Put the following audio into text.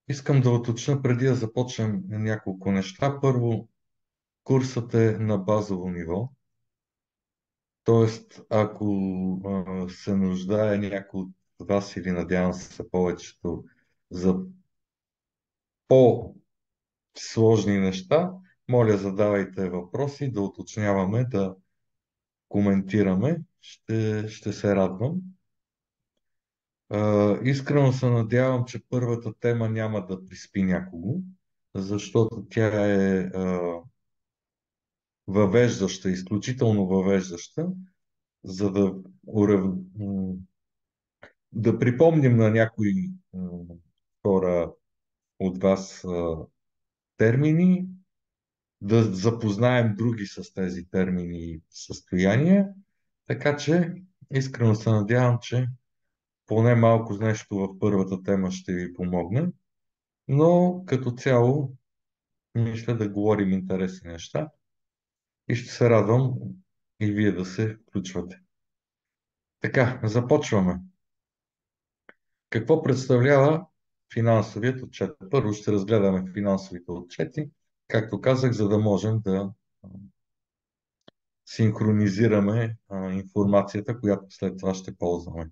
Искам да уточня преди да започнем няколко неща. Първо, курсът е на базово ниво, т.е. ако се нуждае някой от вас или надявам се повечето за по-сложни неща, моля задавайте въпроси, да уточняваме, да коментираме. Ще се радвам. Искрено се надявам, че първата тема няма да приспи някого, защото тя е въвеждаща, изключително въвеждаща, за да припомним на някои хора от вас термини, да запознаем други с тези термини и състояния, така че искрено се надявам, че поне малко с нещо в първата тема ще ви помогне, но като цяло мисля да говорим интересни неща и ще се радвам и вие да се включвате. Така, започваме. Какво представлява финансовият отчет? Първо ще разгледаме финансовите отчети, както казах, за да можем да синхронизираме информацията, която след това ще ползваме.